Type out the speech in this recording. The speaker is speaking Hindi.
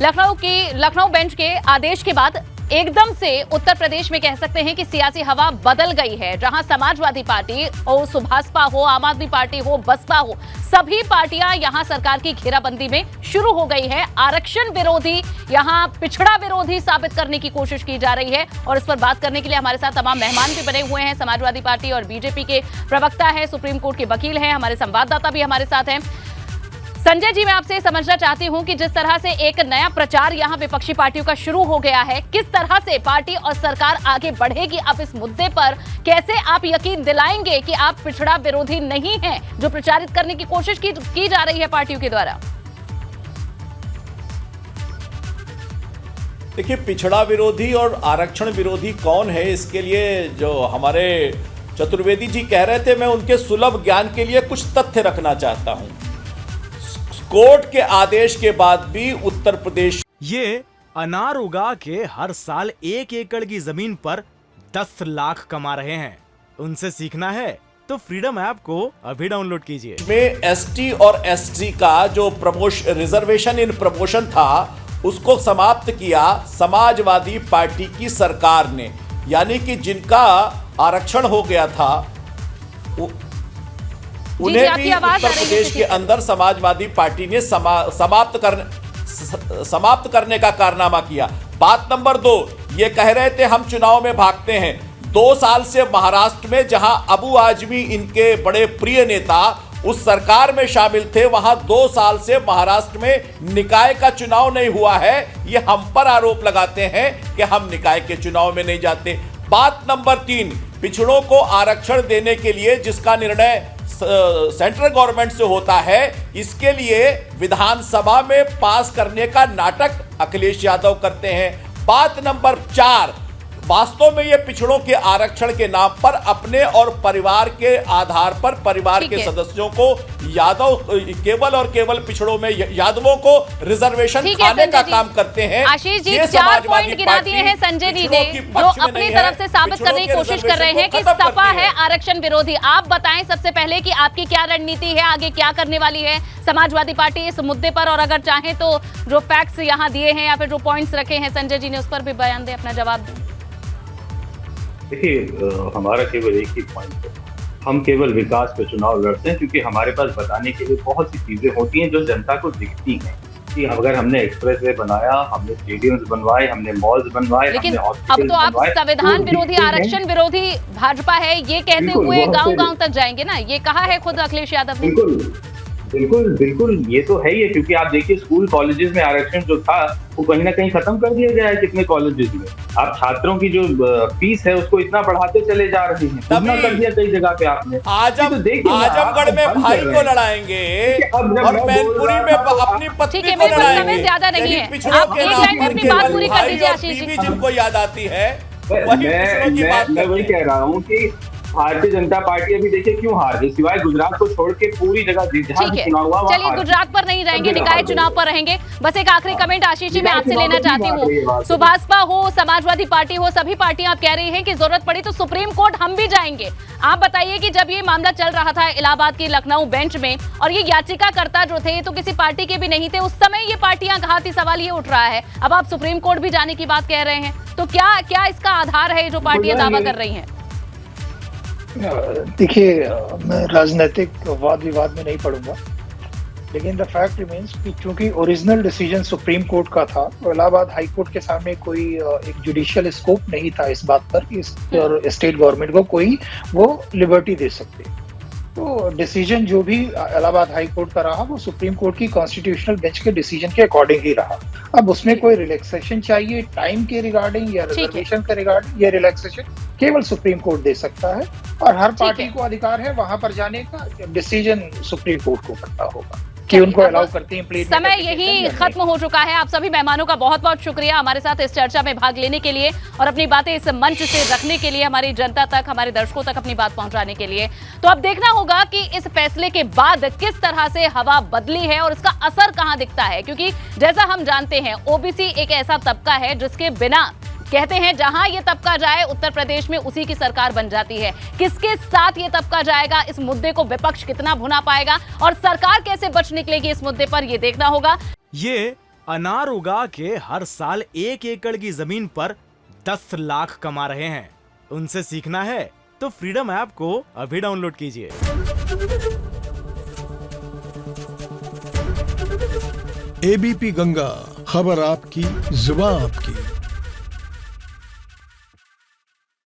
लखनऊ बेंच के आदेश के बाद एकदम से उत्तर प्रदेश में कह सकते हैं कि सियासी हवा बदल गई है, जहां समाजवादी पार्टी हो, सुभासपा हो, आम आदमी पार्टी हो, बसपा हो, सभी पार्टियां यहां सरकार की घेराबंदी में शुरू हो गई है। आरक्षण विरोधी, यहां पिछड़ा विरोधी साबित करने की कोशिश की जा रही है। और इस पर बात करने के लिए हमारे साथ तमाम मेहमान भी बने हुए हैं। समाजवादी पार्टी और बीजेपी के प्रवक्ता है, सुप्रीम कोर्ट के वकील हैं, हमारे संवाददाता भी हमारे साथ हैं। संजय जी, मैं आपसे समझना चाहती हूं कि जिस तरह से एक नया प्रचार यहां विपक्षी पार्टियों का शुरू हो गया है, किस तरह से पार्टी और सरकार आगे बढ़ेगी अब इस मुद्दे पर? कैसे आप यकीन दिलाएंगे कि आप पिछड़ा विरोधी नहीं हैं, जो प्रचारित करने की कोशिश की जा रही है पार्टियों के द्वारा? देखिए, पिछड़ा विरोधी और आरक्षण विरोधी कौन है, इसके लिए जो हमारे चतुर्वेदी जी कह रहे थे, मैं उनके सुलभ ज्ञान के लिए कुछ तथ्य रखना चाहता हूं। कोर्ट के आदेश के बाद भी उत्तर प्रदेश ये अनार उगा के हर साल 1 एकड़ की जमीन पर 10 लाख कमा रहे हैं। उनसे सीखना है तो फ्रीडम ऐप को अभी डाउनलोड कीजिए। में एसटी और एससी का जो रिजर्वेशन इन प्रमोशन था, उसको समाप्त किया समाजवादी पार्टी की सरकार ने। यानी कि जिनका आरक्षण हो गया था उन्हें भी उत्तर प्रदेश के अंदर समाजवादी पार्टी ने समाप्त करने का कारनामा किया। बात नंबर 2, ये कह रहे थे हम चुनाव में भागते हैं। 2 साल से महाराष्ट्र में, जहां अबू आजमी इनके बड़े प्रिय नेता उस सरकार में शामिल थे, वहां 2 साल से महाराष्ट्र में निकाय का चुनाव नहीं हुआ है। ये हम पर आरोप लगाते हैं कि हम निकाय के चुनाव में नहीं जाते। बात नंबर 3, पिछड़ों को आरक्षण देने के लिए जिसका निर्णय सेंट्रल गवर्नमेंट से होता है, इसके लिए विधानसभा में पास करने का नाटक अखिलेश यादव करते हैं। बात नंबर 4, वास्तव में ये पिछड़ों के आरक्षण के नाम पर अपने और परिवार के आधार पर परिवार के सदस्यों को यादव, केवल और केवल पिछड़ों में यादवों को रिजर्वेशन खाने का काम करते हैं। आशीष जी, 4 पॉइंट गिरा दिए हैं संजय जी ने, जो अपनी तरफ से साबित करने की कोशिश कर रहे हैं कि सपा है आरक्षण विरोधी। आप बताएं सबसे पहले कि आपकी क्या रणनीति है, आगे क्या करने वाली है समाजवादी पार्टी इस मुद्दे पर? और अगर चाहें तो जो फैक्ट्स यहाँ दिए हैं या फिर जो पॉइंट्स रखे हैं संजय जी ने, उस पर भी बयान दें, अपना जवाब दें। देखिए, हमारा केवल एक ही पॉइंट है, हम केवल विकास पे चुनाव लड़ते हैं, क्योंकि हमारे पास बताने के लिए बहुत सी चीजें होती हैं जो जनता को दिखती हैं। कि अगर हमने एक्सप्रेसवे बनाया, हमने स्टेडियम्स बनवाए, हमने मॉल्स बनवाए, लेकिन अब तो आप संविधान विरोधी, आरक्षण विरोधी भाजपा है ये कहते हुए गांव-गांव तक जाएंगे ना, ये कहा है खुद अखिलेश यादव ने। बिल्कुल ये तो है ही है, क्योंकि आप देखिए स्कूल कॉलेजेस में आरक्षण जो था वो कहीं ना कहीं खत्म कर दिया गया है कितने कॉलेजेस में। आप छात्रों की जो फीस है उसको इतना बढ़ाते चले जा रहे हैं, इतना कर दिया कई जगह पे आपने। आजमगढ़ में भाई को लड़ाएंगे और मैनपुरी में अपनी पत्नी को लड़ाएंगे। ज्यादा नहीं है, आप एक लाइन में अपनी बात पूरी कर दीजिए आशीष जी। जिनको याद आती है मैं वही कह रहा हूँ कि भारतीय जनता पार्टी अभी देखिए क्यों हार गई, सिवाय गुजरात को छोड़ के पूरी जगह चुनाव हुआ। चलिए, गुजरात पर नहीं रहेंगे, निकाय चुनाव पर रहेंगे। बस एक आखिरी कमेंट आशीष जी मैं आपसे लेना चाहती हूँ। सुभासपा हो, समाजवादी पार्टी हो, सभी पार्टियां आप कह रही हैं कि जरूरत पड़ी तो सुप्रीम कोर्ट हम भी जाएंगे। आप बताइए कि जब ये मामला चल रहा था इलाहाबाद की लखनऊ बेंच में, और ये याचिकाकर्ता जो थे तो किसी पार्टी के भी नहीं थे, उस समय ये पार्टियां घाती सवाल ये उठ रहा है। अब आप सुप्रीम कोर्ट भी जाने की बात कह रहे हैं, तो क्या इसका आधार है जो पार्टियां दावा कर रही हैं? देखिए, मैं राजनीतिक वाद विवाद में नहीं पढ़ूंगा, लेकिन द फैक्ट रिमेन्स कि चूंकि ओरिजिनल डिसीजन सुप्रीम कोर्ट का था, तो इलाहाबाद हाई कोर्ट के सामने कोई एक जुडिशियल स्कोप नहीं था इस बात पर कि स्टेट गवर्नमेंट को कोई वो लिबर्टी दे सकते। तो डिसीजन जो भी इलाहाबाद हाई कोर्ट का रहा वो सुप्रीम कोर्ट की कॉन्स्टिट्यूशनल बेंच के डिसीजन के अकॉर्डिंग ही रहा। अब उसमें कोई रिलैक्सेशन चाहिए टाइम के रिगार्डिंग या रिजर्वेशन के रिगार्डिंग, ये रिलैक्सेशन केवल सुप्रीम कोर्ट दे सकता है, और हर पार्टी को अधिकार है वहां पर जाने का। डिसीजन सुप्रीम कोर्ट को करना होगा कि उनको अलाउ करते हैं। समय यही खत्म हो चुका है। आप सभी मेहमानों का बहुत बहुत शुक्रिया हमारे साथ इस चर्चा में भाग लेने के लिए और अपनी बातें इस मंच से रखने के लिए, हमारी जनता तक, हमारे दर्शकों तक अपनी बात पहुंचाने के लिए। तो अब देखना होगा कि इस फैसले के बाद किस तरह से हवा बदली है और इसका असर कहां दिखता है, क्योंकि जैसा हम जानते हैं ओबीसी एक ऐसा तबका है जिसके बिना, कहते हैं जहां ये तबका जाए उत्तर प्रदेश में उसी की सरकार बन जाती है। किसके साथ ये तबका जाएगा, इस मुद्दे को विपक्ष कितना भुना पाएगा और सरकार कैसे बच निकलेगी इस मुद्दे पर, ये देखना होगा। ये अनार उगा के हर साल 1 एकड़ की जमीन पर 10 लाख कमा रहे हैं। उनसे सीखना है तो फ्रीडम ऐप को अभी डाउनलोड कीजिए। एबीपी गंगा, खबर आपकी, जुबान आपकी।